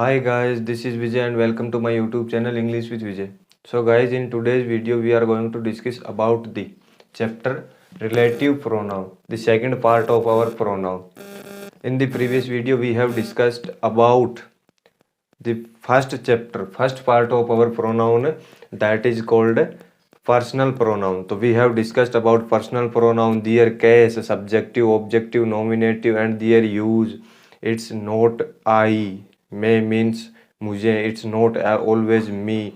Hi guys, this is Vijay and welcome to my YouTube channel English with Vijay. So guys, in today's video we are going to discuss about the chapter relative pronoun, the second part of our pronoun. In the previous video we have discussed about the first chapter, first part of our pronoun, that is called personal pronoun. So we have discussed about personal pronoun, their case, subjective, objective, nominative and their use. It's not I, मैं means मुझे, it's not always मी।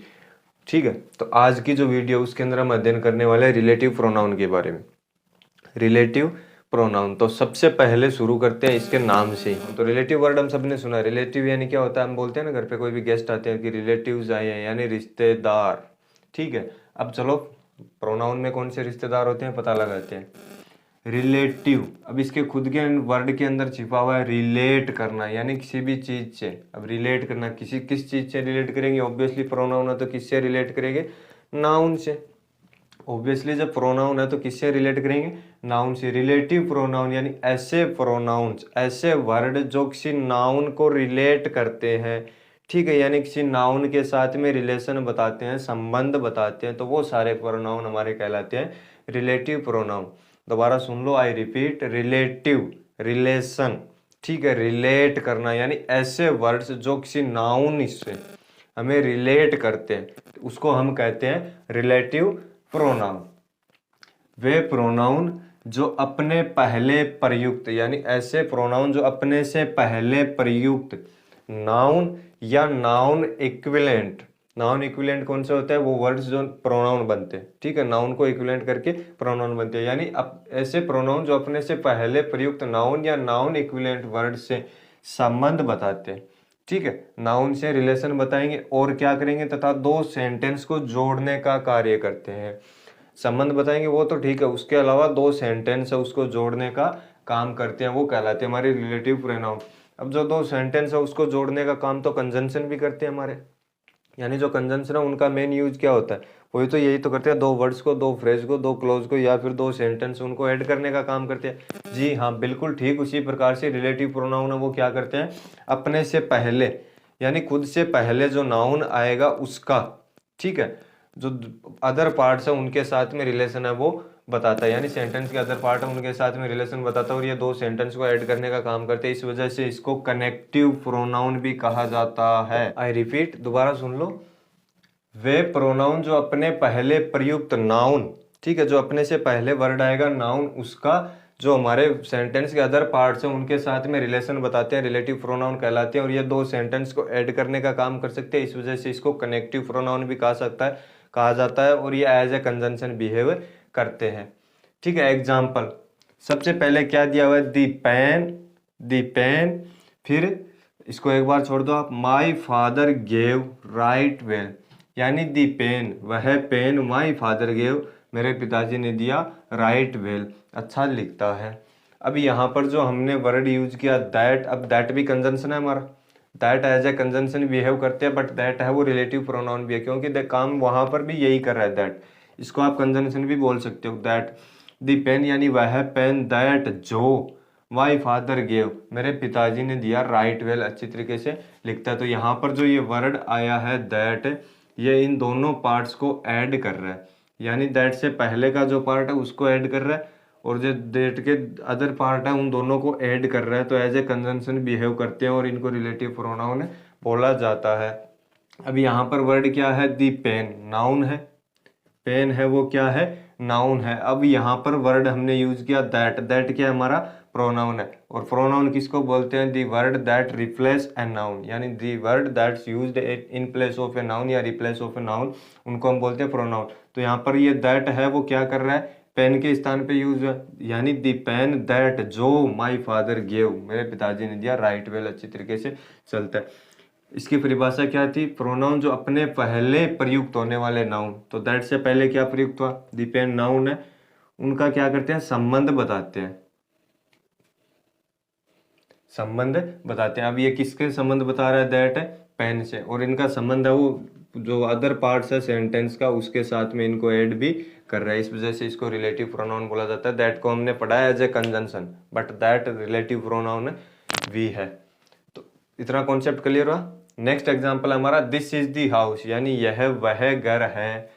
ठीक है, तो आज की जो video उसके अंदर हम अध्ययन करने वाले हैं रिलेटिव प्रोनाउन के बारे में। रिलेटिव प्रोनाउन, तो सबसे पहले शुरू करते हैं इसके नाम से ही। तो रिलेटिव वर्ड हम सबने सुना, रिलेटिव यानी क्या होता है, हम बोलते हैं ना घर पे कोई भी गेस्ट आते हैं कि रिलेटिव्स आए हैं, यानी रिश्तेदार। ठीक है, अब चलो प्रोनाउन में कौन से रिश्तेदार होते हैं पता लगाते हैं। रिलेटिव, अब इसके खुद के वर्ड के अंदर छिपा हुआ है रिलेट करना, यानी किसी भी चीज से। अब रिलेट करना, किस चीज से रिलेट करेंगे, ऑब्वियसली प्रोनाउन है तो किससे रिलेट करेंगे, नाउन से। ऑब्वियसली जब प्रोनाउन है तो किससे रिलेट करेंगे, नाउन से। रिलेटिव प्रोनाउन यानी ऐसे प्रोनाउंस, ऐसे वर्ड जो किसी नाउन को रिलेट करते हैं। ठीक है, यानी किसी नाउन के साथ में रिलेशन बताते हैं, संबंध बताते हैं, तो वो सारे प्रोनाउन हमारे कहलाते हैं रिलेटिव प्रोनाउन। दोबारा सुन लो, आई रिपीट, रिलेटिव, रिलेशन। ठीक है, रिलेट करना यानी ऐसे वर्ड्स जो किसी नाउन से हमें रिलेट करते हैं, उसको हम कहते हैं रिलेटिव प्रोनाउन। वे प्रोनाउन जो अपने पहले प्रयुक्त, यानी ऐसे प्रोनाउन जो अपने से पहले प्रयुक्त नाउन या नाउन इक्विवेलेंट, नाउन इक्विवेलेंट कौन से होता है, वो वर्ड्स जो प्रोनाउन बनते हैं। ठीक है, नाउन को इक्विवेलेंट करके प्रोनाउन बनते हैं, यानी ऐसे प्रोनाउन जो अपने से पहले प्रयुक्त नाउन या नाउन इक्विवेलेंट वर्ड से संबंध बताते हैं। ठीक है, नाउन से रिलेशन बताएंगे और क्या करेंगे, तथा दो सेंटेंस को जोड़ने का कार्य करते हैं। संबंध बताएंगे वो तो ठीक है, उसके अलावा दो सेंटेंस है उसको जोड़ने का काम करते हैं, वो कहलाते हैं हमारे रिलेटिव प्रोनाउन। अब जो दो सेंटेंस है उसको जोड़ने का काम तो कंजंक्शन भी करते हैं हमारे, यानी जो कंजंक्शन है उनका मेन यूज क्या होता है, वही तो यही तो करते हैं, दो वर्ड्स को, दो फ्रेज को, दो क्लोज को या फिर दो सेंटेंस उनको ऐड करने का काम करते हैं। जी हाँ, बिल्कुल ठीक उसी प्रकार से रिलेटिव प्रोनाउन है वो क्या करते हैं, अपने से पहले यानी खुद से पहले जो नाउन आएगा उसका, ठीक है, जो अदर पार्ट्स है उनके साथ में रिलेशन है वो बताता है, यानी सेंटेंस के अदर पार्ट है उनके साथ में रिलेशन बताता है, और ये दो सेंटेंस को ऐड करने का काम करते हैं। इस वजह से इसको कनेक्टिव प्रोनाउन भी कहा जाता है। आई रिपीट, दोबारा सुन लो, वे प्रोनाउन जो अपने पहले प्रयुक्त नाउन, ठीक है, जो अपने से पहले वर्ड आएगा नाउन, उसका जो हमारे सेंटेंस के अदर पार्ट्स हैं उनके साथ में रिलेशन बताते हैं, रिलेटिव प्रोनाउन कहलाते हैं, और ये दो सेंटेंस को ऐड करने का काम कर सकते हैं। इस वजह से इसको कनेक्टिव प्रोनाउन भी कहा जाता है, और ये एज ए कंजंक्शन बिहेव करते हैं। ठीक है, एग्जाम्पल, सबसे पहले क्या दिया हुआ है, दी पेन, फिर इसको एक बार छोड़ दो आप, my father gave right well, यानी दी पेन, वह पेन, माई फादर गेव, मेरे पिताजी ने दिया, राइट वेल, अच्छा लिखता है। अब यहाँ पर जो हमने वर्ड यूज किया दैट, अब दैट भी कंजंक्शन है हमारा, that as a conjunction behave करते हैं, बट दैट है वो रिलेटिव प्रोनाउन भी है, क्योंकि काम वहां पर भी यही कर रहा है दैट, इसको आप कंजंक्शन भी बोल सकते हो। दैट दी पेन यानी वह पेन, दैट जो माई फादर गेव, मेरे पिताजी ने दिया, राइट वेल, अच्छी तरीके से लिखता है। तो यहाँ पर जो ये वर्ड आया है दैट, ये इन दोनों पार्ट्स को ऐड कर रहा है, यानी दैट से पहले का जो पार्ट है उसको ऐड कर रहा है, और जो दैट के अदर पार्ट है उन दोनों को ऐड कर रहा है, तो एज ए कंजंक्शन बिहेव करते हैं और इनको रिलेटिव प्रोनाउन बोला जाता है। अब यहाँ पर वर्ड क्या है, दी पेन, नाउन है, पेन है वो क्या है, नाउन है। अब यहाँ पर वर्ड हमने यूज किया दैट, दैट क्या है हमारा, प्रोनाउन है, और प्रोनाउन किसको बोलते हैं, the word that replace a noun, यानी the word that's used in place of a noun या रिप्लेस ऑफ ए नाउन, उनको हम बोलते हैं प्रोनाउन। तो यहाँ पर ये दैट है वो क्या कर रहा है, पेन के स्थान पे यूज है, यानी दी पेन दैट जो माई फादर गेव, मेरे पिताजी ने दिया, राइट वेल, अच्छी तरीके से चलता है। इसकी परिभाषा क्या थी, प्रोनाउन जो अपने पहले प्रयुक्त होने वाले नाउन, तो दैट से पहले क्या प्रयुक्त हुआ, दी पेन नाउन है, उनका क्या करते हैं, संबंध बताते हैं, संबंध बताते हैं। अब ये किसके संबंध बता रहा है, दैट है पेन से, और इनका संबंध है वो जो अदर पार्ट्स है सेंटेंस का उसके साथ में इनको ऐड भी कर रहा है, इस वजह से इसको रिलेटिव प्रोनाउन बोला जाता है। दैट को हमने पढ़ा है as a conjunction, but that relative pronoun भी है। तो इतना कॉन्सेप्ट क्लियर हुआ। नेक्स्ट एग्जाम्पल हमारा दिस इज द हाउस, यानी यह वह घर है,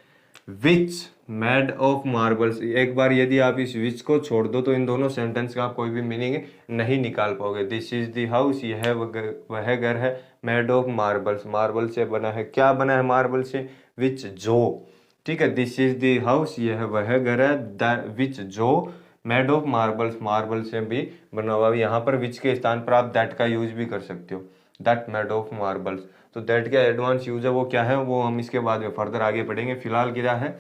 विच मेड ऑफ मार्बल्स। एक बार यदि आप इस विच को छोड़ दो तो इन दोनों सेंटेंस का आप कोई भी मीनिंग नहीं निकाल पाओगे। दिस इज द हाउस, यह वह घर है, मेड ऑफ मार्बल्स, मार्बल से बना है। क्या बना है मार्बल से? विच, जो। ठीक है, दिस इज द हाउस, यह वह घर है, विच जो मेड ऑफ मार्बल्स, मार्बल से भी बना हुआ। यहाँ पर विच के स्थान पर आप दैट का यूज भी कर सकते हो, दैट मेड ऑफ मार्बल्स। तो दैट का एडवांस यूज है वो क्या है, वो हम इसके बाद में फर्दर आगे पढ़ेंगे। फिलहाल क्या है,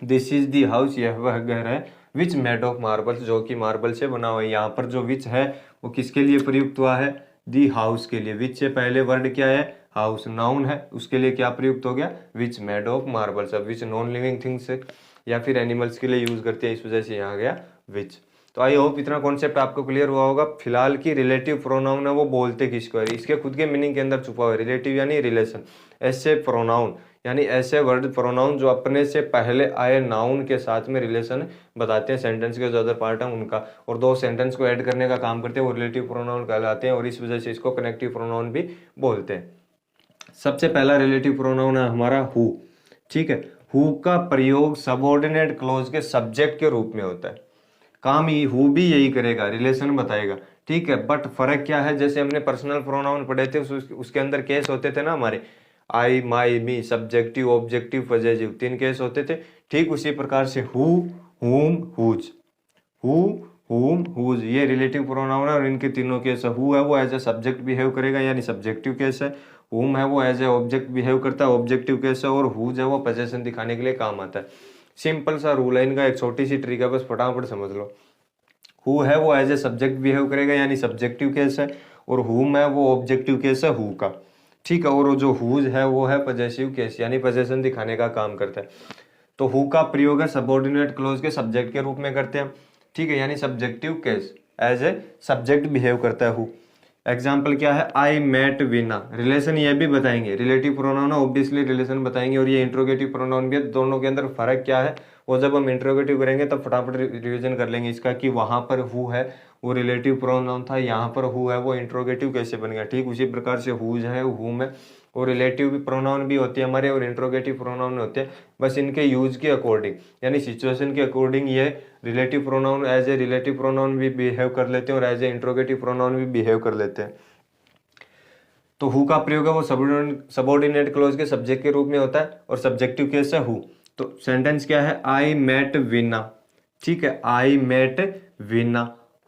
दिस इज दी हाउस, यह वह घर है, विच मेड ऑफ मार्बल्स, जो कि मार्बल से बना हुआ है। यहाँ पर जो विच है वो किसके लिए प्रयुक्त हुआ है? दी हाउस के लिए। विच से पहले वर्ड क्या है? हाउस, नाउन है, उसके लिए क्या प्रयुक्त हो गया? Which made of marbles. अब विच नॉन लिविंग थिंग्स है या फिर एनिमल्स के लिए यूज करते हैं, इस वजह से यहाँ गया विच। तो आई होप इतना कॉन्सेप्ट आपको क्लियर हुआ होगा। फिलहाल की रिलेटिव प्रोनाउन है वो बोलते किसको है, इसके खुद के मीनिंग के अंदर छुपा हुआ है। रिलेटिव यानी रिलेशन, ऐसे प्रोनाउन यानी ऐसे वर्ड प्रोनाउन जो अपने से पहले आए नाउन के साथ में रिलेशन बताते हैं, सेंटेंस के जो अदर पार्ट है उनका, और दो सेंटेंस को ऐड करने का काम करते हैं, वो रिलेटिव प्रोनाउन कहलाते हैं, और इस वजह से इसको कनेक्टिव प्रोनाउन भी बोलते हैं। सबसे पहला रिलेटिव प्रोनाउन है हमारा हु। ठीक है, हु का प्रयोग सबऑर्डिनेट क्लॉज के सब्जेक्ट के रूप में होता है। काम ही हु भी यही करेगा, रिलेशन बताएगा। ठीक है, बट फर्क क्या है, जैसे हमने पर्सनल प्रोनाउन पढ़े थे उसके अंदर केस होते थे ना हमारे, आई, माई, मी, सब्जेक्टिव, ऑब्जेक्टिव, पजेसिव, 3 केस होते थे। ठीक उसी प्रकार से हु, हुम, हुज, हु, हुम, हुज ये रिलेटिव प्रोनाउन है, और इनके तीनों केस है। हु है वो एज ए सब्जेक्ट बिहेव करेगा यानी सब्जेक्टिव केस है, हुम है वो एज ए ऑब्जेक्ट बिहेव करता है, ऑब्जेक्टिव केस है, और हुज है वो पोजेशन दिखाने के लिए काम आता है। सिंपल सा रूल है इनका, एक छोटी सी ट्रिक है, बस फटाफट समझ लो। हु है वो एज ए सब्जेक्ट बिहेव करेगा यानी सब्जेक्टिव केस है, और हुम है वो ऑब्जेक्टिव केस है हु का। ठीक है, और जो हुज है वो है पजेसिव केस यानी पोजेशन दिखाने का काम करता है। तो हु का प्रयोग है सबऑर्डिनेट क्लॉज के सब्जेक्ट के रूप में करते हैं। ठीक है, यानी subjective case, as a subject behave करता है हु। एग्जाम्पल क्या है, आई मेट वीना, रिलेशन ये भी बताएंगे, रिलेटिव प्रोनाउन है ऑब्वियसली रिलेशन बताएंगे, और ये इंट्रोगेटिव प्रोनाउन भी है। दोनों के अंदर फर्क क्या है वो जब हम इंट्रोगेटिव करेंगे तब फटाफट रिवीजन कर लेंगे इसका, कि वहां पर हु है वो रिलेटिव प्रोनाउन था, यहाँ पर हु है वो इंट्रोगेटिव कैसे बन गया। ठीक उसी प्रकार से हुज है, हुम है, और रिलेटिव भी प्रोनाउन भी होते हैं हमारे, और इंट्रोगेटिव प्रोनाउन होते हैं, बस इनके यूज के अकॉर्डिंग यानी सिचुएशन के अकॉर्डिंग ये relative pronoun as a relative pronoun भी बिहेव कर लेते हैं, और एज ए इंट्रोगेटिव प्रोनाउन भी बिहेव कर लेते हैं। तो हु का प्रयोग है वो सबऑर्डिनेट क्लॉज के सब्जेक्ट के रूप में होता है, और सब्जेक्टिव केस है हु। तो सेंटेंस क्या है, आई मेट वीना। ठीक है, I met Veena,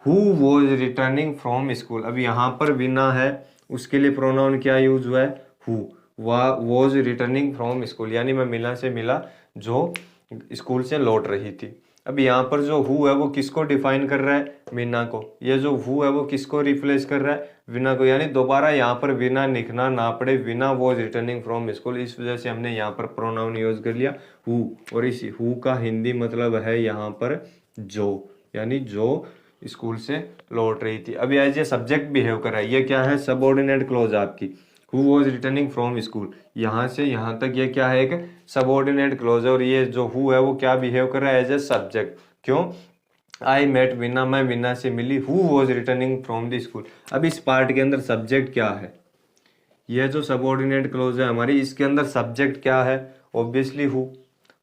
who was returning from school. अब यहाँ पर वीना है, उसके लिए प्रोनाउन क्या यूज हुआ है, who, was returning from school, यानी मैं मीना से मिला जो स्कूल से लौट रही थी। अब यहाँ पर जो हु है वो किसको डिफाइन कर रहा है, मीना को। ये जो हु है वो किसको रिप्लेस कर रहा है, वीना को, यानी दोबारा यहाँ पर वीना लिखना ना पड़े, Veena was returning from school, इस वजह से हमने यहाँ पर प्रोनाउन यूज कर लिया हु। और इस हु का हिंदी मतलब है यहाँ पर जो, यानी जो स्कूल से लौट रही थी। अब एज ए सब्जेक्ट बिहेव कर रहा है, ये क्या है, सबऑर्डिनेट क्लॉज आपकी, who was returning from school, यहाँ से यहाँ तक ये क्या है, एक सबऑर्डिनेट क्लॉज है, और ये जो हु है वो क्या बिहेव कर रहा है, एज ए सब्जेक्ट। क्यों, आई मेट वीना, मैं वीना से मिली, who was returning from the school. अब इस पार्ट के अंदर सब्जेक्ट क्या है, ये जो सबऑर्डिनेट क्लॉज है हमारी, इसके अंदर सब्जेक्ट क्या है, obviously who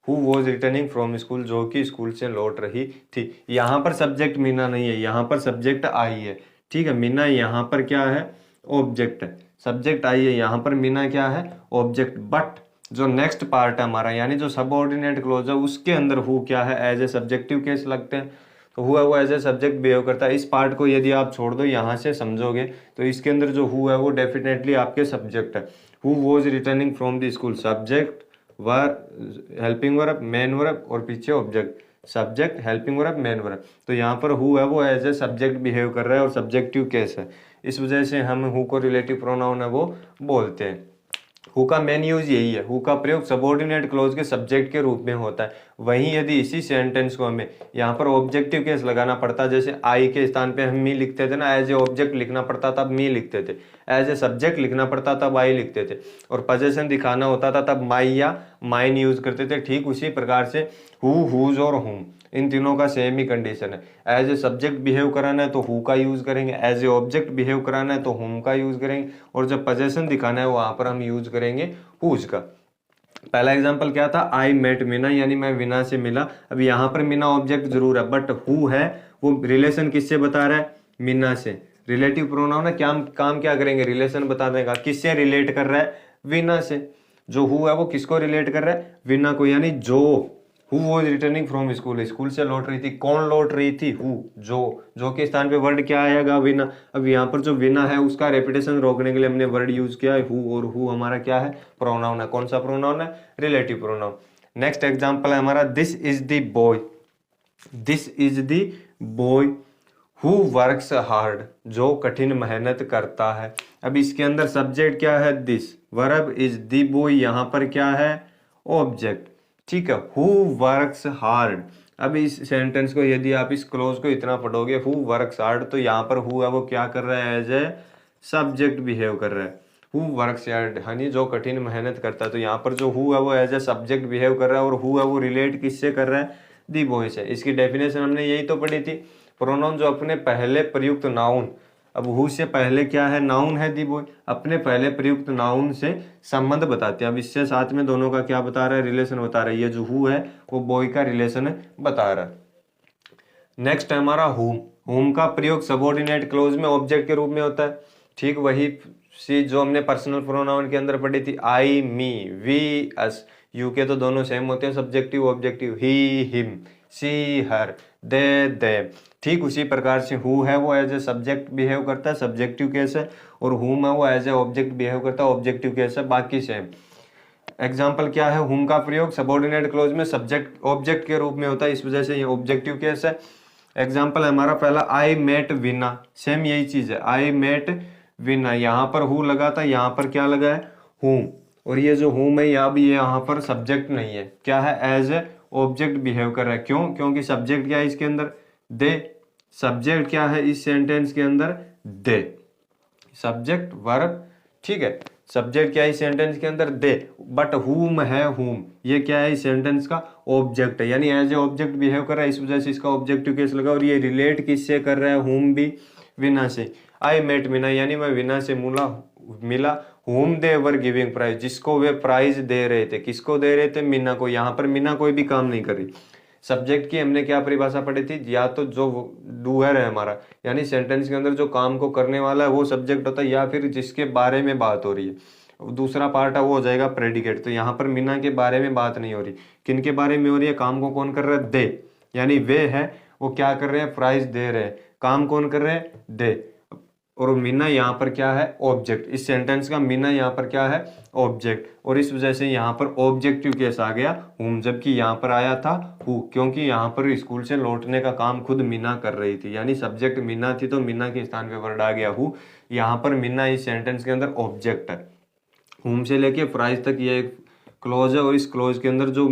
was returning from school, जो कि स्कूल से लौट रही थी। यहाँ पर सब्जेक्ट मीना नहीं है, यहाँ पर सब्जेक्ट आई है। ठीक है, मीना यहाँ पर क्या है, ऑब्जेक्ट है, सब्जेक्ट आई है, यहाँ पर मीना क्या है, ऑब्जेक्ट। बट जो नेक्स्ट पार्ट है हमारा, यानी जो सबऑर्डिनेट क्लॉज है, उसके अंदर हु क्या है, एज ए सब्जेक्टिव केस लगते हैं, तो हु है वो एज ए सब्जेक्ट बिहेव करता है। इस पार्ट को यदि आप छोड़ दो, यहाँ से समझोगे तो इसके अंदर जो हु है वो डेफिनेटली आपके सब्जेक्ट है। Who was returning from the school, subject, verb, helping verb, main verb, और पीछे object, subject, helping verb, main verb. तो यहाँ पर हु है वो एज ए सब्जेक्ट बिहेव कर रहा है, और सब्जेक्टिव केस है, इस वजह से हम हु को रिलेटिव प्रोनाउन है वो बोलते हैं। हु का मेन यूज यही है, हु का प्रयोग सबऑर्डिनेट क्लोज के सब्जेक्ट के रूप में होता है। वहीं यदि इसी सेंटेंस को हमें यहाँ पर ऑब्जेक्टिव केस लगाना पड़ता, जैसे आई के स्थान पे हम मी लिखते थे ना, एज ए ऑब्जेक्ट लिखना पड़ता तब मी लिखते थे, एज ए सब्जेक्ट लिखना पड़ता तब आई लिखते थे, और पोजेशन दिखाना होता था तब माई या माइन यूज करते थे। ठीक उसी प्रकार से हु, हुज और हुम, इन तीनों का सेम ही कंडीशन है। एज ए सब्जेक्ट बिहेव कराना है तो हु का यूज करेंगे, एज ए ऑब्जेक्ट बिहेव कराना है तो हुम का यूज करेंगे, और जब पोजेशन दिखाना है वहां पर हम यूज करेंगे हुज का। पहला एग्जांपल क्या था, आई मेट मीना, यानी मैं वीना से मिला। अब यहाँ पर मीना ऑब्जेक्ट जरूर है, बट हु है वो रिलेशन किससे बता रहा है, मीना से। रिलेटिव प्रोनाउन है, क्या काम क्या करेंगे, रिलेशन बता देगा। किससे रिलेट कर रहा है, वीना से। जो हु है वो किसको रिलेट कर रहा है, वीना को। यानी जो who was returning from school, school से लौट रही थी, कौन लौट रही थी, हु। जो के स्थान पे वर्ड क्या आएगा, विना। अब यहाँ पर जो विना है उसका रेपिटेशन रोकने के लिए हमने वर्ड यूज किया है हु, और हु हमारा क्या है, प्रोनाउन है। कौन सा प्रोनाउन है, रिलेटिव प्रोनाउन। नेक्स्ट एग्जांपल है हमारा, this is the boy, this is the boy who works hard, जो कठिन मेहनत करता है। अब इसके अंदर सब्जेक्ट क्या है, this, verb is the boy, यहाँ पर क्या है, ऑब्जेक्ट। ठीक है, हु वर्क्स हार्ड। अब इस सेंटेंस को यदि आप इस क्लोज को इतना पढ़ोगे, हु वर्क्स हार्ड, तो यहाँ पर हु है वो क्या कर रहा है, एज ए सब्जेक्ट बिहेव कर रहा है। हु वर्क्स हार्ड, यानी जो कठिन मेहनत करता है। तो यहाँ पर जो हु है वो एज ए सब्जेक्ट बिहेव कर रहा है, और हु है वो रिलेट किससे कर रहा है, दी बॉय से। इसकी डेफिनेशन हमने यही तो पढ़ी थी, प्रोनाउन जो अपने पहले प्रयुक्त नाउन, अब हु से पहले क्या है, नाउन है दी बॉय, अपने पहले प्रयुक्त नाउन से संबंध बताते हैं। अब इससे साथ में दोनों का क्या बता रहा है, रिलेशन बता रहा है। ये जो हु है वो बॉय का रिलेशन बता रहा है। नेक्स्ट है हमारा हुम। हुम का प्रयोग सबऑर्डिनेट क्लोज में ऑब्जेक्ट के रूप में होता है। ठीक वही चीज जो हमने पर्सनल प्रोनाउन के अंदर पढ़ी थी, आई, मी, वी, अस। यू के तो दोनों सेम होते हैं, सब्जेक्टिव ऑब्जेक्टिव, ही, हिम, सी, हर, दे। ठीक उसी प्रकार से हु है वो एज ए सब्जेक्ट बिहेव करता है, सब्जेक्टिव केस है, और हुम है वो एज ए ऑब्जेक्ट बिहेव करता है, ऑब्जेक्टिव केस है। बाकी सेम। एग्जाम्पल क्या है, हुम का प्रयोग सबऑर्डिनेट क्लोज में सब्जेक्ट ऑब्जेक्ट के रूप में होता है, इस वजह से ये ऑब्जेक्टिव केस है। एग्जाम्पल है हमारा पहला, आई मेट विना, सेम यही चीज है, आई मेट विना। यहाँ पर हु लगा था, यहाँ पर क्या लगा है, हुम, और ये जो हुम है अब ये यहाँ पर सब्जेक्ट नहीं है, क्या है, एज ए ऑब्जेक्ट बिहेव कर रहा है। क्यों, क्योंकि सब्जेक्ट क्या है इसके अंदर, दे। सब्जेक्ट क्या है इस सेंटेंस के अंदर, दे, सब्जेक्ट वर्ब। ठीक है, सब्जेक्ट क्या है इस सेंटेंस के अंदर, दे, बट हुम है, हुम ये क्या है इस सेंटेंस का, ऑब्जेक्ट है, यानी एज ए ऑब्जेक्ट बिहेव कर रहा है, इस वजह से इसका ऑब्जेक्टिव केस लगा। और ये रिलेट किससे कर रहा है, हुम भी विना से। आई मेट विना, यानी मैं विना से मिला, हुम दे वर गिविंग प्राइज, जिसको वे प्राइज दे रहे थे। किसको दे रहे थे, मीना को। यहाँ पर मीना कोई भी काम नहीं कर रही। सब्जेक्ट की हमने क्या परिभाषा पढ़ी थी, या तो जो डूअर है हमारा, यानी सेंटेंस के अंदर जो काम को करने वाला है वो सब्जेक्ट होता है, या फिर जिसके बारे में बात हो रही है। दूसरा पार्ट है वो हो जाएगा प्रेडिकेट। तो यहाँ पर मीना के बारे में बात नहीं हो रही, किन के बारे में हो रही है, काम को कौन कर रहा है, दे, यानी वे है वो क्या कर रहे हैं, प्राइज दे रहे हैं। काम कौन कर रहे हैं, दे, और मीना यहाँ पर क्या है, ऑब्जेक्ट। इस सेंटेंस का मीना यहाँ पर क्या है, ऑब्जेक्ट, और इस वजह से यहाँ पर ऑब्जेक्टिव केस आ गया हुम, जबकि यहाँ पर आया था हु, क्योंकि यहाँ पर स्कूल से लौटने का काम खुद मीना कर रही थी, यानी सब्जेक्ट मीना थी तो मीना के स्थान पे वर्ड आ गया हु। यहाँ पर मीना इस सेंटेंस के अंदर ऑब्जेक्ट है। हुम से लेके प्राइज तक ये एक क्लोज है, और इस क्लोज के अंदर जो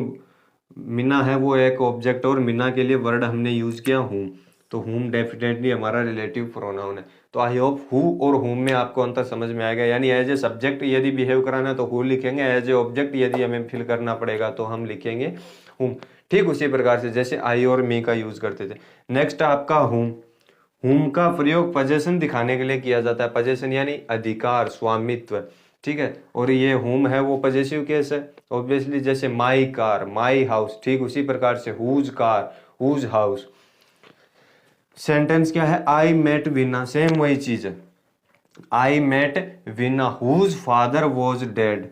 मीना है वो एक ऑब्जेक्ट, और मीना के लिए वर्ड हमने यूज किया हुम। तो हुम डेफिनेटली हमारा रिलेटिव प्रोनाउन है। तो आई होप हु और हुम में आपको अंतर समझ में आएगा। यानी एज ए सब्जेक्ट यदि बिहेव कराना है तो हु लिखेंगे, एज ए ऑब्जेक्ट यदि हमें फिल करना पड़ेगा तो हम लिखेंगे हुम। ठीक उसी प्रकार से जैसे आई और मी का यूज करते थे। नेक्स्ट आपका हुम। हुम का प्रयोग पोजेशन दिखाने के लिए किया जाता है। पोजेशन यानी अधिकार, स्वामित्व। ठीक है, और ये हुम है वो पॉजेसिव केस है ऑब्वियसली, जैसे माई कार, माई हाउस। ठीक उसी प्रकार से whose car, whose house. Sentence क्या है, आई मेट विना, सेम वही चीज है, I met Vina whose father was dead,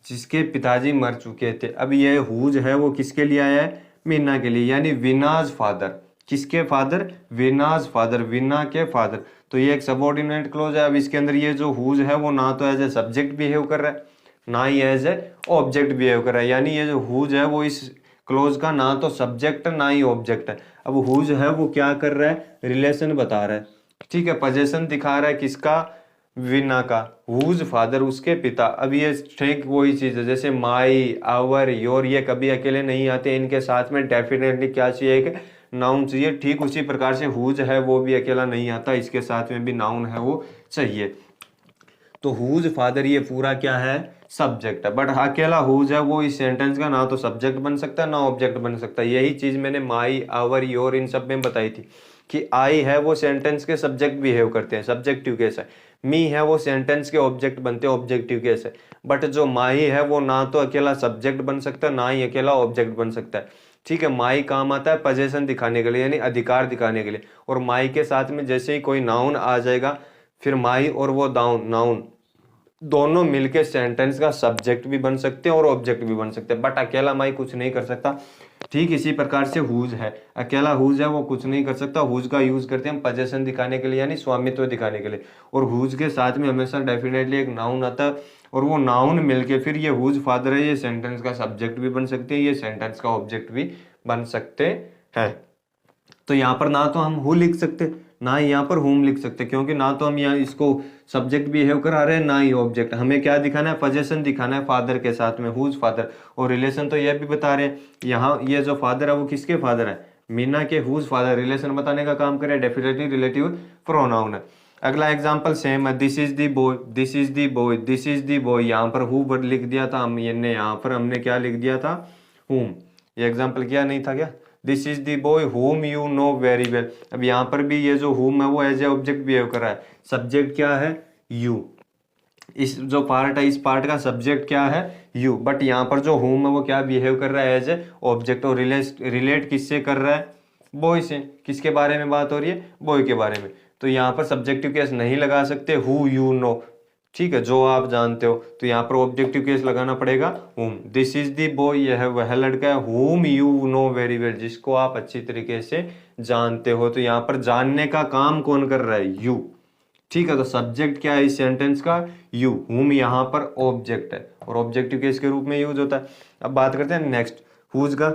जिसके पिताजी मर चुके थे। अब ये हुज है वो किसके लिए आया है, मीना के लिए, यानी विनाज फादर। किसके फादर, विनाज फादर, विना के फादर। तो ये एक सबऑर्डिनेट क्लोज है। अब इसके अंदर ये जो हुज है वो ना तो एज ए सब्जेक्ट बिहेव कर रहा है, ना ही एज ए ऑब्जेक्ट बिहेव कर रहा है, यानी ये जो हुज है वो इस क्लोज का ना तो सब्जेक्ट ना ही ऑब्जेक्ट है। अब हुज है वो क्या कर रहा है, रिलेशन बता रहा है। ठीक है, पोजेशन दिखा रहा है किसका, विना का, हुज फादर उसके पिता। अब ये ठीक वही चीज है जैसे माई, आवर, योर, ये कभी अकेले नहीं आते, इनके साथ में डेफिनेटली क्या चाहिए, एक नाउन चाहिए। ठीक उसी प्रकार से हुज है वो भी अकेला नहीं आता, इसके साथ में भी नाउन है वो चाहिए। तो हुज फादर ये पूरा क्या है, सब्जेक्ट है, बट अकेला हुज है वो इस सेंटेंस का ना तो सब्जेक्ट बन सकता है ना ऑब्जेक्ट बन सकता है। यही चीज मैंने माई, आवर, योर इन सब में बताई थी कि आई है वो सेंटेंस के सब्जेक्ट बिहेव करते हैं, सब्जेक्टिव केस है। मी है वो सेंटेंस के ऑब्जेक्ट बनते हैं, ऑब्जेक्टिव केस है। बट जो माई है वो ना तो अकेला सब्जेक्ट बन सकता है ना ही अकेला ऑब्जेक्ट बन सकता है। ठीक है, माई काम आता है पोजीशन दिखाने के लिए यानी अधिकार दिखाने के लिए, और माई के साथ में जैसे ही कोई नाउन आ जाएगा फिर माई और वो नाउन दोनों मिलके सेंटेंस का सब्जेक्ट भी बन सकते हैं और ऑब्जेक्ट भी बन सकते हैं, बट अकेला माई कुछ नहीं कर सकता। ठीक इसी प्रकार से हुज है, अकेला हुज है वो कुछ नहीं कर सकता। हुज का यूज करते हैं हम पोजेशन दिखाने के लिए यानी स्वामित्व दिखाने के लिए, और हुज के साथ में हमेशा डेफिनेटली एक नाउन आता है, और वो नाउन मिलके फिर ये हुज फादर है, ये सेंटेंस का सब्जेक्ट भी बन सकते हैं, ये सेंटेंस का ऑब्जेक्ट भी बन सकते हैं। तो यहाँ पर ना तो हम हु लिख सकते ना ही यहाँ पर हुम लिख सकते, क्योंकि ना तो हम यहाँ इसको सब्जेक्ट बिहेव करा रहे हैं ना ही ऑब्जेक्ट। हमें क्या दिखाना है, पोजेशन दिखाना है फादर के साथ में, हुज फादर। और रिलेशन तो यह भी बता रहे हैं, यहाँ ये जो फादर है वो किसके फादर है, मीना के हुज फादर। रिलेशन बताने का काम करे, डेफिनेटली रिलेटिव प्रोनाउन है। अगला एग्जाम्पल सेम है, this is the boy, this is the boy, this is the boy. यहाँ पर हु वर्ड लिख दिया था हम, यहाँ पर हमने क्या लिख दिया था, हुम। ये एग्जाम्पल क्या नहीं था क्या, this is the boy whom you know very well. अब यहाँ पर भी ये जो हुम है वो एज ए ऑब्जेक्ट बिहेव कर रहा है, सब्जेक्ट क्या है, यू। इस जो पार्ट है इस पार्ट का सब्जेक्ट क्या है, यू, बट यहाँ पर जो हुम है वो क्या बिहेव कर रहा है, एज ए ऑब्जेक्ट। और रिलेट किससे कर रहा है, बॉय से। किसके बारे में बात हो रही है, बॉय के बारे में। तो यहाँ पर सब्जेक्टिव केस नहीं लगा सकते, हु यू नो, ठीक है, जो आप जानते हो। तो यहाँ पर ऑब्जेक्टिव केस लगाना पड़ेगा हुम। दिस इज दी बॉय, यह वह लड़का है, whom you know very well, जिसको आप अच्छी तरीके से जानते हो। तो यहाँ पर जानने का काम कौन कर रहा है, यू। ठीक है, तो सब्जेक्ट क्या है इस सेंटेंस का, यू। हुम यहाँ पर ऑब्जेक्ट है और ऑब्जेक्टिव केस के रूप में यूज होता है। अब बात करते हैं नेक्स्ट हुज का।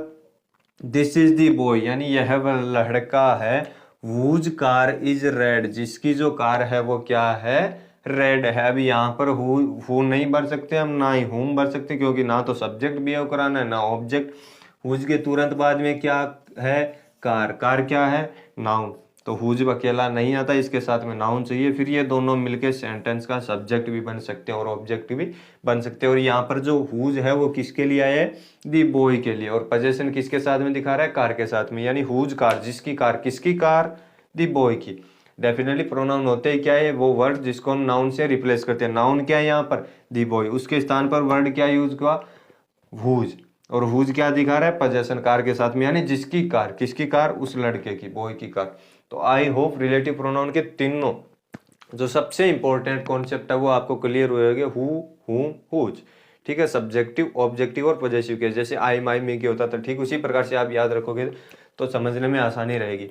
दिस इज दी बॉय यानी यह वह लड़का है, हुज कार इज रेड, जिसकी जो कार है वो क्या है, रेड है। अभी यहाँ पर हु नहीं भर सकते हम, ना ही हुम भर सकते, क्योंकि ना तो सब्जेक्ट बिहेव कराना है ना ऑब्जेक्ट। हुज के तुरंत बाद में क्या है, कार। कार क्या है, नाउन। तो हुज अकेला नहीं आता, इसके साथ में नाउन चाहिए, फिर ये दोनों मिलके सेंटेंस का सब्जेक्ट भी बन सकते हैं और ऑब्जेक्ट भी बन सकते हैं। और यहाँ पर जो हुज है वो किसके लिए आया है, दी बॉय के लिए। और पोजेशन किसके साथ में दिखा रहा है, कार के साथ में, यानी हुज कार, जिसकी कार, किसकी कार, दी बॉय की। डेफिनेटली प्रोनाउन होते ही क्या है, वो वर्ड जिसको हम नाउन से रिप्लेस करते हैं। नाउन क्या है यहाँ पर, दी बॉय, उसके स्थान पर वर्ड क्या यूज हुआ, हुज। और हुज क्या दिखा रहा है, पोजेशन कार के साथ में, यानी जिसकी कार, किसकी कार, उस लड़के की, बॉय की कार। तो आई होप रिलेटिव प्रोनाउन के तीनों जो सबसे इंपॉर्टेंट कॉन्सेप्ट है वो आपको क्लियर हुए, हु, हुम, हुज। ठीक है, सब्जेक्टिव, ऑब्जेक्टिव और पॉजेसिव केस, जैसे आई, माई, मी के होता था, ठीक उसी प्रकार से आप याद रखोगे तो समझने में आसानी रहेगी।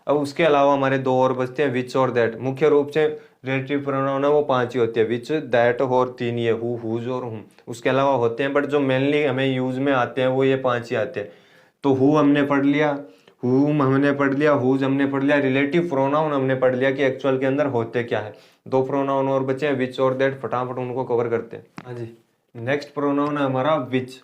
अब उसके अलावा हमारे दो और बचते हैं, विच और दैट। मुख्य रूप से रिलेटिव प्रोनाउन है वो 5 ही होते हैं, विच, दैट और 3 ये हु, हुज और हुम। उसके अलावा होते हैं, बट जो मेनली हमें यूज में आते हैं वो ये 5 ही आते हैं। तो हु हमने पढ़ लिया, हुम हमने पढ़ लिया, हुज हमने पढ़ लिया, रिलेटिव प्रोनाउन हमने पढ़ लिया कि एक्चुअल के अंदर होते क्या है। 2 प्रोनाउन और बचे हैं, विच और दैट, फटाफट उनको कवर करते हैं। हाँ जी, नेक्स्ट प्रोनाउन है हमारा विच।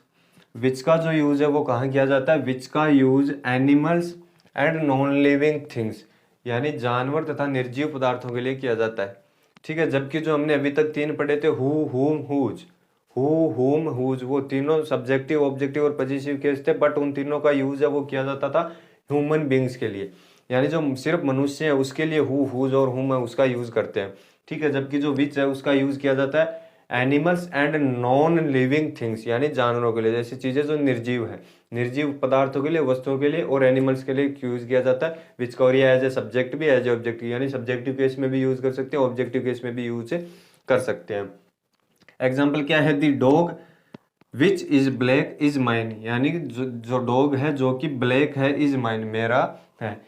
विच का जो यूज है वो कहाँ किया जाता है, विच का use animals and non living things, यानी जानवर तथा निर्जीव पदार्थों के लिए किया जाता है। ठीक है, जबकि जो हमने अभी तक 3 पढ़े थे, हु, हुम, हुज, हु, हुम, हुज, वो तीनों सब्जेक्टिव, ऑब्जेक्टिव और पॉजिटिव केस थे, बट उन तीनों का यूज है वो किया जाता था ह्यूमन बींग्स के लिए, यानी जो सिर्फ मनुष्य है उसके लिए हु, हुज और हुम है उसका यूज करते हैं। ठीक है, जबकि जो विच है उसका यूज किया जाता है animals and non living things, यानी जानवरों के लिए, जैसी चीजें जो निर्जीव है, निर्जीव पदार्थों के लिए, वस्तुओं के लिए और एनिमल्स के लिए यूज किया जाता है विच का। और ये एज ए सब्जेक्ट भी, एज ए ऑब्जेक्टिव, यानी सब्जेक्टिव केस में भी यूज कर सकते हैं, ऑब्जेक्टिव केस में भी यूज कर सकते हैं। एग्जाम्पल क्या है, the dog which is black is mine, यानी जो डॉग है जो कि ब्लैक है, इज माइन, मेरा है।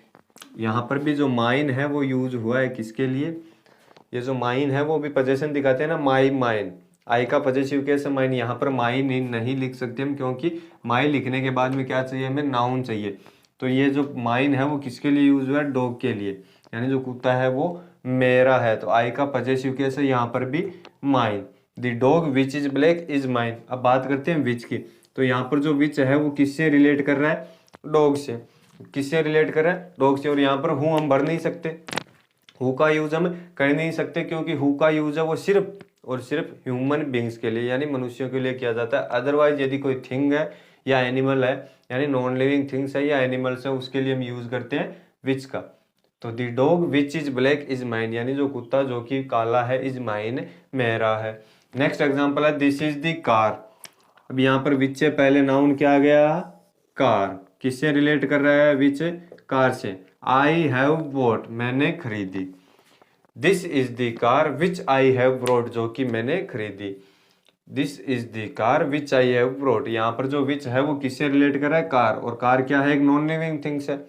यहाँ पर भी जो माइन है वो यूज हुआ है किसके लिए, ये जो माइन है वो भी पोजेशन दिखाते हैं ना, माई, माइन, आई का पॉजिटिव केस है माइन। यहाँ पर माइन नहीं लिख सकते हम, क्योंकि माई लिखने के बाद में क्या चाहिए हमें, नाउन चाहिए। तो ये जो माइन है वो किसके लिए यूज हुआ है, डॉग के लिए, यानी जो कुत्ता है वो मेरा है, तो आई का पजेसिव केस है यहाँ पर भी mine. The dog which is black is mine. अब बात करते हैं विच की, तो यहाँ पर जो विच है वो किससे रिलेट कर रहा है, डॉग से। किससे रिलेट कर रहा है, डॉग से। और यहाँ पर हूँ हम भर नहीं सकते, हु का यूज हम कर नहीं सकते, क्योंकि हु का यूज है वो सिर्फ और सिर्फ ह्यूमन बींग्स के लिए यानी मनुष्यों के लिए किया जाता है। अदरवाइज यदि कोई थिंग है या एनिमल है यानी नॉन लिविंग थिंग्स है या एनिमल्स है, उसके लिए हम यूज करते हैं विच का। तो the dog which is black is mine, यानी जो कुत्ता जो कि काला है, इज माइन मेरा है। नेक्स्ट एग्जांपल है दिस इज द कार। अब यहाँ पर विच से पहले नाउन क्या आ गया, कार। किससे रिलेट कर रहा है विच, कार से। आई हैव बॉट, मैंने खरीदी। This is the car which I have brought, जो कि मैंने खरीदी। This is the car which I have brought, यहाँ पर जो विच है वो किससे रिलेट कर रहा है, कार। और कार क्या है, एक नॉन लिविंग थिंग्स है,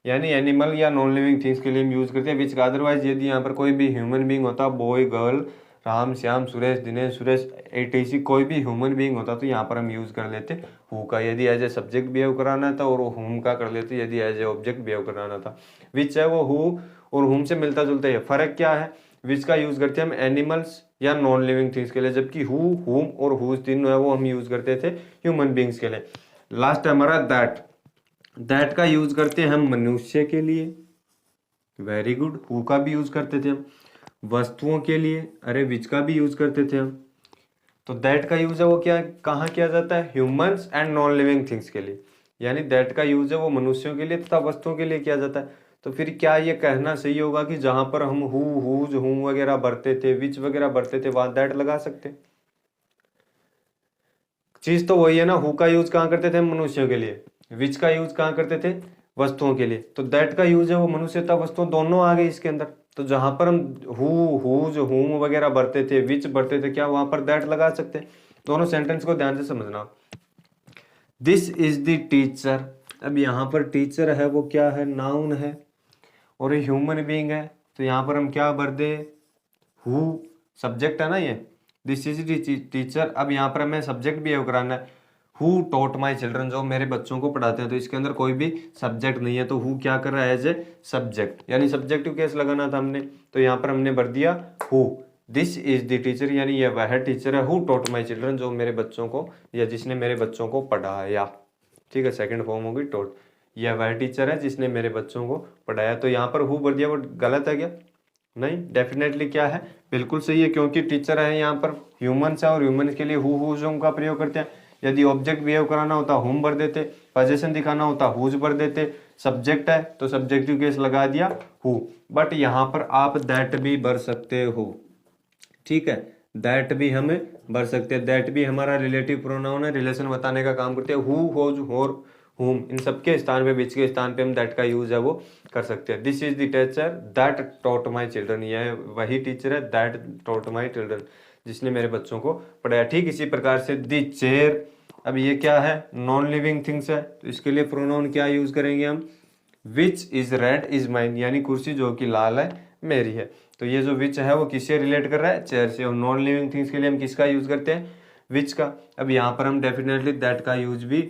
यानी एनिमल या नॉन लिविंग थिंग्स के लिए हम यूज करते हैं विच का। अदरवाइज यदि यहाँ पर कोई भी ह्यूमन बींग होता, boy girl, Ram Shyam Suresh Dinesh Suresh ETC, कोई भी ह्यूमन बींग होता तो यहाँ पर हम यूज कर लेते हु का, यदि एज ए सब्जेक्ट बिहेव कराना था, और हुम का कर लेते यदि एज ए ऑब्जेक्ट बिहेव कराना था। विच है वो हु और हुम से मिलता जुलता है। फर्क क्या है, विच का यूज करते हैं हम एनिमल्स या नॉन लिविंग थिंग्स के लिए, जबकि हु, हुम और हुज तीनों है वो हम यूज करते थे ह्यूमन बींग्स के लिए। लास्ट है हमारा दैट। दैट का यूज करते हैं हम मनुष्य के लिए, वेरी गुड। हु का भी यूज करते थे हम वस्तुओं के लिए, अरे विच का भी यूज करते थे हम। तो दैट का यूज है वो क्या, कहाँ किया जाता है, humans and non living things के लिए, यानी दैट का यूज है वो मनुष्यों के लिए तथा वस्तुओं के लिए किया जाता है। तो फिर क्या ये कहना सही होगा कि जहां पर हम हु, हुज, हुम वगैरह बरते थे, विच वगैरह बरते थे, वहां दैट लगा सकते। चीज तो वही है ना, हु का यूज कहाँ करते थे हम मनुष्यों के लिए, विच का यूज कहाँ करते थे वस्तुओं के लिए। तो दैट का यूज है वो मनुष्य तथा वस्तुओं दोनों आ गए इसके अंदर। तो जहां पर हम हु, हुज, हुम वगैरह बरते थे, विच बरते थे, क्या वहां पर दैट लगा सकते। दोनों सेंटेंस को ध्यान से समझना। This is the teacher. अब यहाँ पर टीचर है वो क्या है, नाउन है, और ये ह्यूमन बीइंग है, तो यहाँ पर हम क्या भर दे, हु, सब्जेक्ट है ना ये, दिस इज द टीचर। अब यहाँ पर हमें सब्जेक्ट बिहेव कराना है, हु टॉट माई चिल्ड्रन, जो मेरे बच्चों को पढ़ाते हैं। तो इसके अंदर कोई भी सब्जेक्ट नहीं है, तो हु क्या कर रहा है, एज ए सब्जेक्ट, यानी सब्जेक्टिव केस लगाना था हमने, तो यहाँ पर हमने भर दिया who. This is the teacher, यानी यह वह टीचर है, हु टॉट माई चिल्ड्रन, जो मेरे बच्चों को या जिसने मेरे बच्चों को पढ़ाया। ठीक है, सेकंड फॉर्म होगी टॉट। यह वह टीचर है जिसने मेरे बच्चों को पढ़ाया। तो यहाँ पर हु भर दिया, वो गलत है क्या, नहीं, डेफिनेटली क्या है, बिल्कुल सही है, क्योंकि टीचर है यहाँ पर ह्यूमंस है, और ह्यूमंस के लिए हु, हुज, हुम का प्रयोग करते हैं। यदि ऑब्जेक्ट बिहेव कराना होता हुम भर देते, पोजीशन दिखाना होता हुज भर देते, सब्जेक्ट है तो सब्जेक्टिव केस लगा दिया हु। बट यहाँ पर आप दैट भी भर सकते हो, ठीक है, दैट भी हमें भर सकते हैं। दैट भी हमारा रिलेटिव प्रोनाउन है, रिलेशन बताने का काम करते हैं। हु, होज, होर, हुम, इन सबके स्थान पे, बीच के स्थान पे हम दैट का यूज है वो कर सकते हैं। This is the teacher that taught my children, यह वही टीचर है दैट टॉट माई चिल्ड्रन, जिसने मेरे बच्चों को पढ़ाया। ठीक इसी प्रकार से द चेयर। अब ये क्या है, नॉन लिविंग थिंग्स है, तो इसके लिए प्रोनाउन क्या यूज करेंगे हम, which is red is mine, यानी कुर्सी जो कि लाल है मेरी है। तो ये जो विच है वो किससे रिलेट कर रहा है, चेयर से। और नॉन लिविंग थिंग्स के लिए हम किसका यूज करते हैं, विच का। अब यहाँ पर हम डेफिनेटली दैट का यूज भी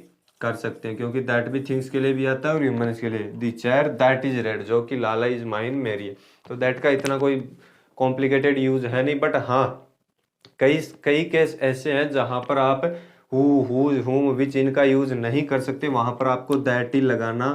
कर सकते हैं, क्योंकि दैट भी थिंग्स के लिए भी आता है और ह्यूमंस के लिए। The chair that is red, जो कि लाला इज माइन मेरी है। तो दैट का इतना कोई कॉम्प्लिकेटेड यूज है नहीं, बट हाँ कई कई केस ऐसे हैं जहां पर आप हु, हुज, हुम, विच इनका यूज नहीं कर सकते, वहां पर आपको दैट ही लगाना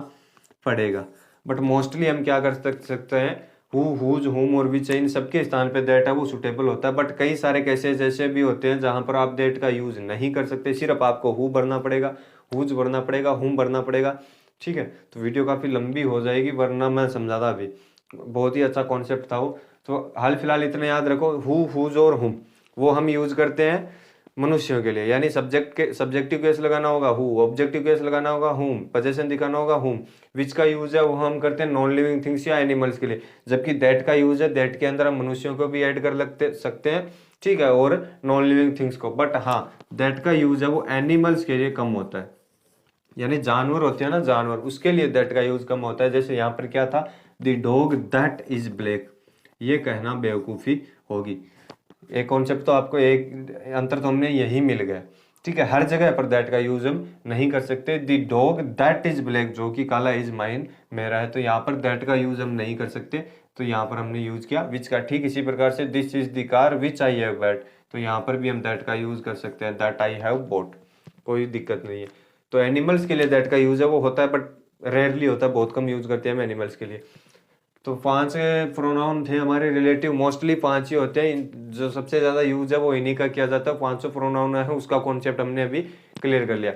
पड़ेगा। बट मोस्टली हम क्या कर सकते हैं, हु, हुज, हुम और विच, इन सबके स्थान पे दैट है वो सुटेबल होता है। बट कई सारे केसेस ऐसे भी होते हैं जहां पर आप दैट का यूज नहीं कर सकते, सिर्फ आपको हु भरना पड़ेगा, हुज भरना पड़ेगा, हुम भरना पड़ेगा। ठीक है, तो वीडियो काफी लंबी हो जाएगी, वरना मैं समझाता अभी, बहुत ही अच्छा कॉन्सेप्ट था वो। तो हाल फिलहाल इतना याद रखो, हु, हुज और हुम वो हम यूज करते हैं मनुष्यों के लिए, यानी सब्जेक्टिव केस लगाना होगा हु, ऑब्जेक्टिव केस लगाना होगा हुम, पोजीशन दिखाना होगा हुम। विच का यूज है वो हम करते हैं नॉन लिविंग थिंग्स या एनिमल्स के लिए, जबकि दैट का यूज है, दैट के अंदर हम मनुष्यों को भी ऐड कर सकते हैं, ठीक है, और नॉन लिविंग थिंग्स को। बट हाँ दैट का यूज है वो एनिमल्स के लिए कम होता है, यानी जानवर होते हैं ना, जानवर, उसके लिए दैट का यूज कम होता है। जैसे यहाँ पर क्या था, the dog that is black, ये कहना बेवकूफी होगी। एक कॉन्सेप्ट तो आपको, एक अंतर तो हमने यही मिल गया, ठीक है। हर जगह पर दैट का यूज हम नहीं कर सकते। The dog that is black, जो कि काला, इज माइन मेरा है, तो यहाँ पर दैट का यूज हम नहीं कर सकते। तो यहाँ पर हमने यूज किया विच का। ठीक इसी प्रकार से this is the car which I have bat, तो यहाँ पर भी हम दैट का यूज कर सकते हैं, दैट आई हैव बोट, कोई दिक्कत नहीं है। तो एनिमल्स के लिए दैट का यूज है वो होता है, बट रेयरली होता है, बहुत कम यूज करते हैं हम एनिमल्स के लिए। तो 5 प्रोनाउन थे हमारे रिलेटिव, मोस्टली 5 ही होते हैं, जो सबसे ज्यादा यूज है वो इन्हीं का किया जाता है। 500 प्रोनाउन है, उसका कॉन्सेप्ट हमने अभी क्लियर कर लिया।